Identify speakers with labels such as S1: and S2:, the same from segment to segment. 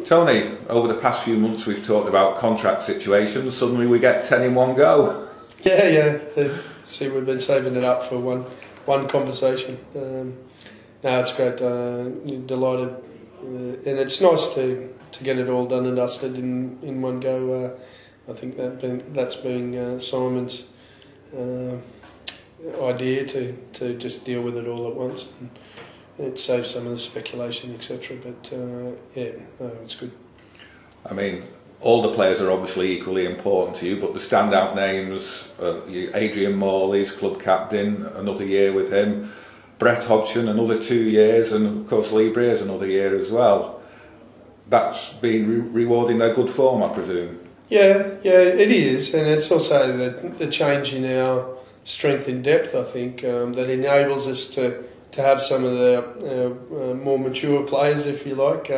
S1: Tony, over the past few months we've talked about contract situations. Suddenly we get 10 in one go.
S2: Yeah. See, we've been saving it up for one conversation. No, it's great. Delighted, and it's nice to get it all done and dusted in one go. I think that's been Simon's idea to just deal with it all at once. And it saves some of the speculation, etc. But it's good.
S1: I mean, all the players are obviously equally important to you, but the standout names, Adrian Morley's club captain, another year with him, Brett Hodgson, another 2 years, and of course Lee Breers another year as well. That's been rewarding their good form, I presume.
S2: Yeah, it is, and it's also the change in our strength in depth, I think, that enables us to have some of the more mature players, if you like,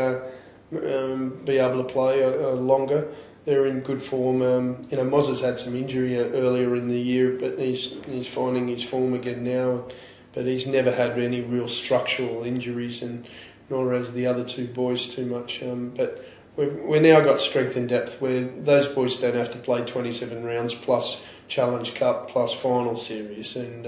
S2: be able to play longer. They're in good form. Moz has had some injury earlier in the year, but he's finding his form again now. But he's never had any real structural injuries, and nor has the other two boys too much. But we've now got strength in depth where those boys don't have to play 27 rounds plus Challenge Cup plus final series, and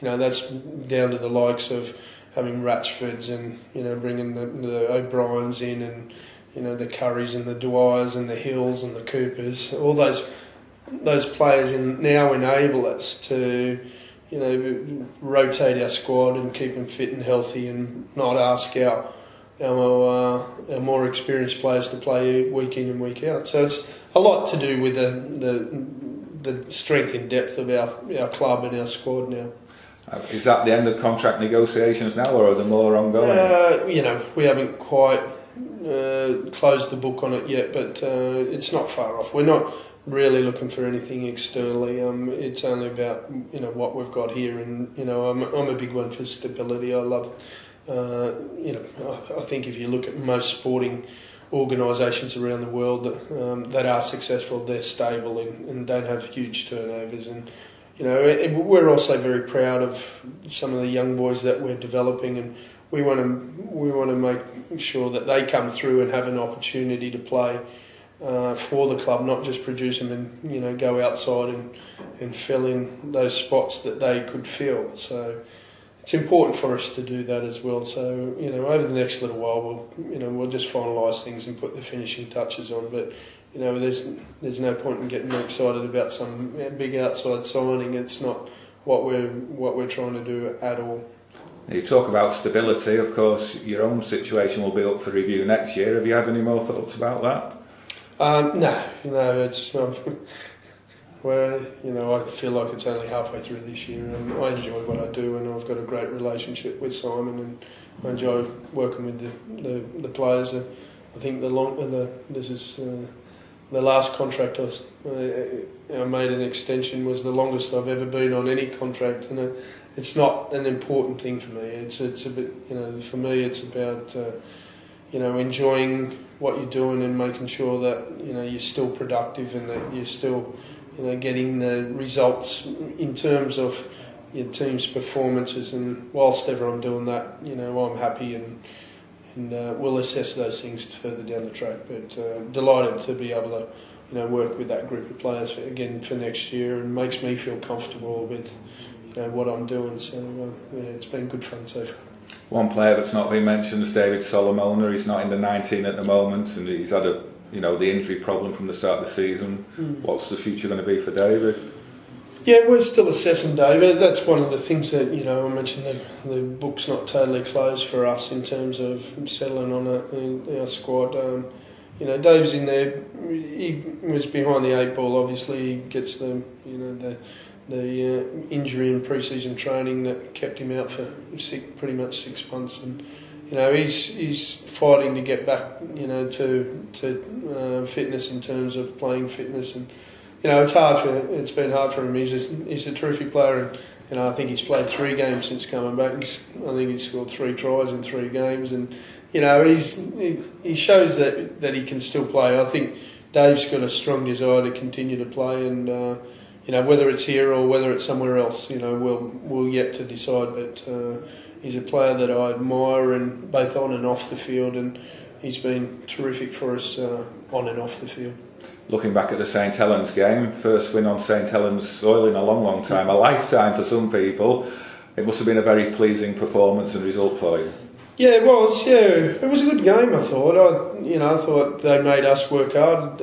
S2: that's down to the likes of having Ratchfords and bringing the O'Briens in, and the Currys and the Dwyers and the Hills and the Coopers. All those players now enable us to rotate our squad and keep them fit and healthy, and not ask our more experienced players to play week in and week out. So it's a lot to do with the strength and depth of our club and our squad now.
S1: Is that the end of contract negotiations now, or are there more ongoing?
S2: We haven't quite closed the book on it yet, but it's not far off. We're not really looking for anything externally. It's only about what we've got here, and I'm a big one for stability. I love, I think if you look at most sporting organisations around the world that are successful, they're stable and don't have huge turnovers. And we're also very proud of some of the young boys that we're developing, and we want to make sure that they come through and have an opportunity to play for the club, not just produce them and go outside and fill in those spots that they could fill. So it's important for us to do that as well. So over the next little while we'll just finalise things and put the finishing touches on. But there's no point in getting excited about some big outside signing. It's not what we're trying to do at all.
S1: You talk about stability. Of course, your own situation will be up for review next year. Have you had any more thoughts about that?
S2: No. It's I feel like it's only halfway through this year, and I enjoy what I do, and I've got a great relationship with Simon, and I enjoy working with the players. I think this is the last contract I made an extension was the longest I've ever been on any contract, and it's not an important thing for me. It's a bit for me it's about enjoying what you're doing and making sure that you're still productive and that you're still getting the results in terms of your team's performances. And whilst ever I'm doing that, I'm happy, and we'll assess those things further down the track. But delighted to be able to work with that group of players again for next year, and makes me feel comfortable with what I'm doing. So it's been good fun so far.
S1: One player that's not been mentioned is David Solomona. He's not in the 19 at the moment, and he's had the injury problem from the start of the season. What's the future going to be for David?
S2: Yeah, we're still assessing David. That's one of the things that I mentioned. The book's not totally closed for us in terms of settling on our squad. Dave's in there. He was behind the 8 ball. Obviously, he gets the injury in pre-season training that kept him out for pretty much 6 months, and he's fighting to get back to fitness in terms of playing fitness, and it's been hard for him. He's a terrific player, and I think he's played 3 games since coming back. I think he's scored 3 tries in 3 games, and he shows that he can still play. I think Dave's got a strong desire to continue to play, and whether it's here or whether it's somewhere else, we'll yet to decide. But he's a player that I admire, and both on and off the field, and he's been terrific for us on and off the field.
S1: Looking back at the St Helens game, first win on St Helens soil in a long, long time, a lifetime for some people. It must have been a very pleasing performance and result for you.
S2: Yeah, it was. Yeah, it was a good game. I thought. I thought they made us work hard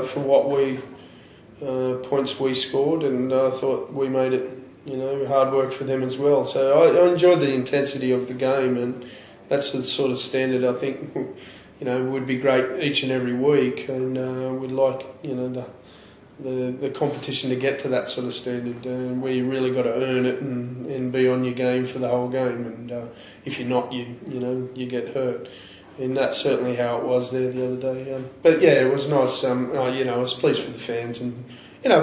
S2: for what points we scored, and I thought we made it, hard work for them as well. So I enjoyed the intensity of the game, and that's the sort of standard I think, would be great each and every week, and we'd like, the competition to get to that sort of standard, where you really got to earn it and be on your game for the whole game, and if you're not, you get hurt. And that's certainly how it was there the other day. But yeah, it was nice. I was pleased for the fans, and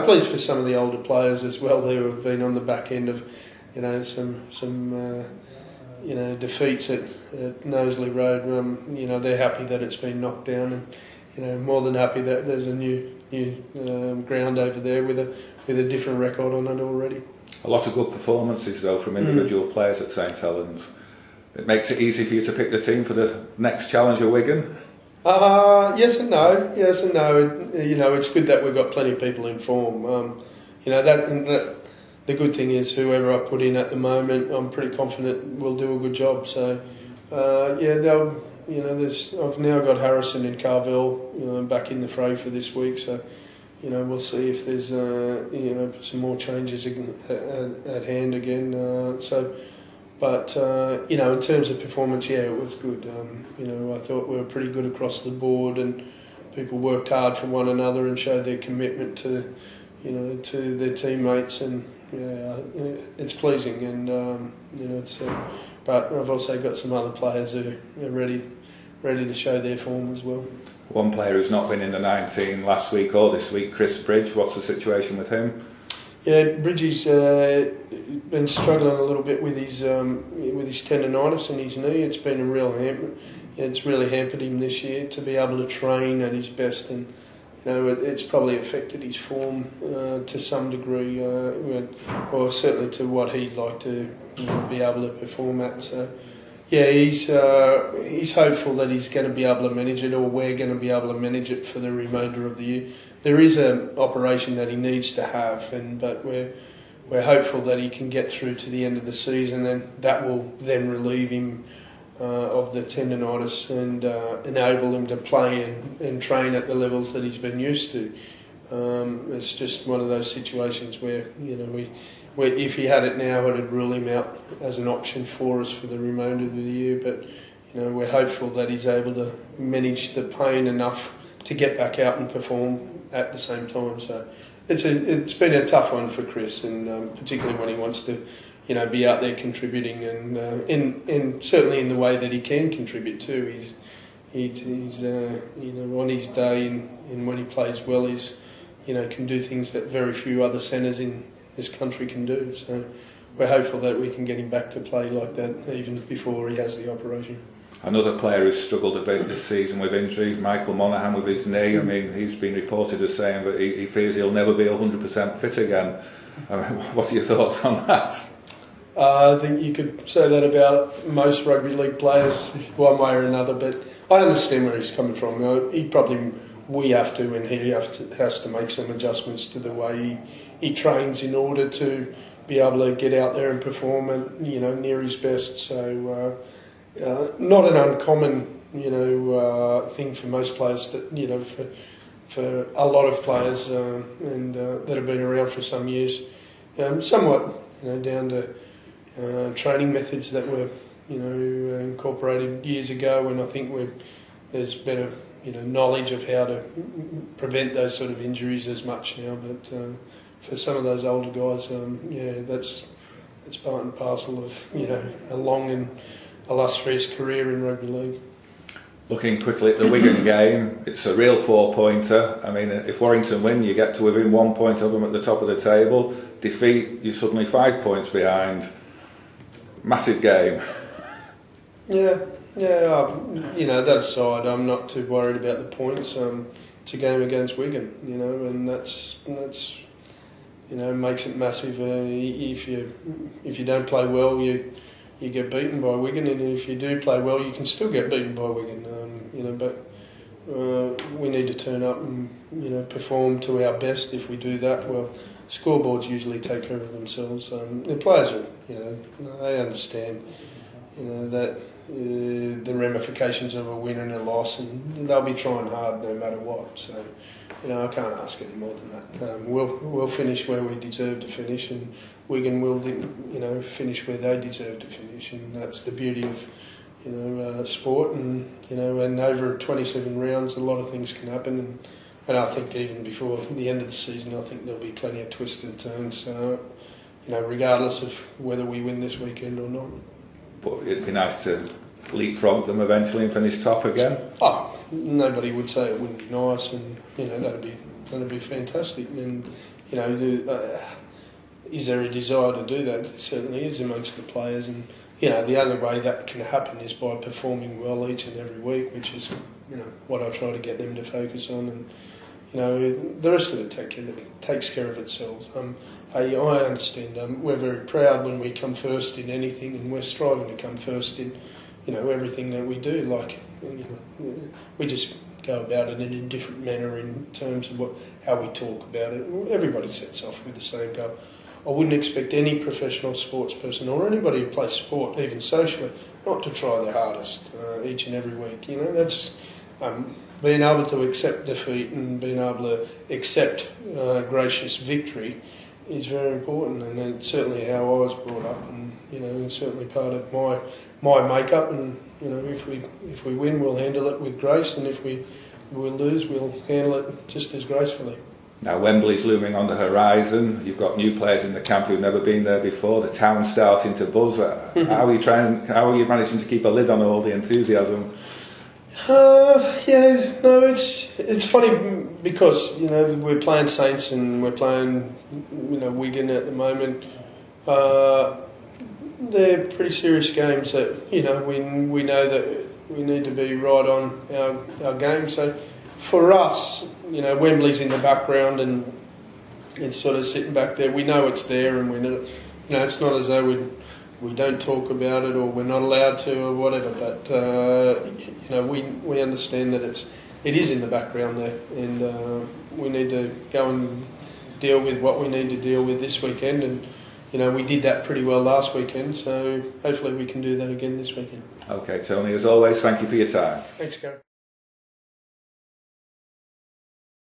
S2: pleased for some of the older players as well who have been on the back end of some defeats at Knowsley Road. They're happy that it's been knocked down, and more than happy that there's a new ground over there with a different record on it already. A
S1: lot of good performances though from individual players at St Helens. It makes it easy for you to pick the team for the next challenge at Wigan?
S2: Yes and no. It's good that we've got plenty of people in form. The good thing is whoever I put in at the moment, I'm pretty confident will do a good job. So, I've now got Harrison and Carville, back in the fray for this week. So, we'll see if there's, some more changes at hand again. But in terms of performance, yeah, it was good. I thought we were pretty good across the board, and people worked hard for one another and showed their commitment to their teammates, and it's pleasing. And but I've also got some other players who are ready to show their form as well.
S1: One player who's not been in the 19 last week or this week, Chris Bridge. What's the situation with him?
S2: Yeah, Bridgie's been struggling a little bit with his tendonitis in his knee. It's been a real hamper. It's really hampered him this year to be able to train at his best, and it's probably affected his form to some degree, or certainly to what he'd like to be able to perform at. So, yeah, he's hopeful that he's going to be able to manage it, or we're going to be able to manage it for the remainder of the year. There is an operation that he needs to have, but we're hopeful that he can get through to the end of the season, and that will then relieve him of the tendonitis and enable him to play and train at the levels that he's been used to. It's just one of those situations where where if he had it now, it'd rule him out as an option for us for the remainder of the year. But we're hopeful that he's able to manage the pain enough to get back out and perform at the same time. So it's been a tough one for Chris, and particularly when he wants to be out there contributing, and certainly in the way that he can contribute too. He's on his day, and when he plays well, he's can do things that very few other centres in this country can do. So we're hopeful that we can get him back to play like that even before he has the operation.
S1: Another player who's struggled a bit this season with injury, Michael Monaghan, with his knee. I mean, he's been reported as saying that he fears he'll never be 100% fit again. What are your thoughts on that?
S2: I think you could say that about most rugby league players one way or another, but I understand where he's coming from. We have to, and he has to make some adjustments to the way he trains in order to be able to get out there and perform at near his best. So not an uncommon thing for most players that for a lot of players and that have been around for some years, somewhat down to training methods that were incorporated years ago, and I think there's better knowledge of how to prevent those sort of injuries as much now. But for some of those older guys, that's part and parcel of a long and illustrious career in rugby league.
S1: Looking quickly at the Wigan game, it's a real 4-pointer. I mean, if Warrington win, you get to within 1 point of them at the top of the table. Defeat, you're suddenly 5 points behind. Massive game. Yeah.
S2: That aside, I'm not too worried about the points. It's a game against Wigan, and that's makes it massive. If you don't play well, you get beaten by Wigan, and if you do play well, you can still get beaten by Wigan. But we need to turn up and perform to our best. If we do that, well, scoreboards usually take care of themselves. The players are, they understand, that the ramifications of a win and a loss, and they'll be trying hard no matter what. So, I can't ask any more than that. We'll finish where we deserve to finish, and Wigan will, finish where they deserve to finish, and that's the beauty of, sport. And and over 27 rounds, a lot of things can happen, and I think even before the end of the season, I think there'll be plenty of twists and turns. So, regardless of whether we win this weekend or not.
S1: But it'd be nice to leapfrog them eventually and finish top again.
S2: Oh, nobody would say it wouldn't be nice, and that'd be fantastic. And is there a desire to do that? There certainly is amongst the players, and the only way that can happen is by performing well each and every week, which is what I try to get them to focus on. And the rest of it takes care of itself. I understand. We're very proud when we come first in anything, and we're striving to come first in everything that we do. Like we just go about it in a different manner in terms of how we talk about it. Everybody sets off with the same goal. I wouldn't expect any professional sports person or anybody who plays sport, even socially, not to try their hardest each and every week. That's being able to accept defeat and being able to accept gracious victory is very important, and it's certainly how I was brought up, and it's certainly part of my makeup. And if we win, we'll handle it with grace, and if we lose, we'll handle it just as gracefully.
S1: Now Wembley's looming on the horizon. You've got new players in the camp who've never been there before. The town's starting to buzz. How are you managing to keep a lid on all the enthusiasm?
S2: It's funny because we're playing Saints and we're playing Wigan at the moment. They're pretty serious games that we know that we need to be right on our game. So for us, Wembley's in the background and it's sort of sitting back there. We know it's there, and we know, it's not as though we don't talk about it or we're not allowed to or whatever. But we understand that it is in the background there, and we need to go and deal with what we need to deal with this weekend. And we did that pretty well last weekend, so hopefully we can do that again this weekend.
S1: Okay, Tony, as always, thank you for your time.
S2: Thanks, Gary.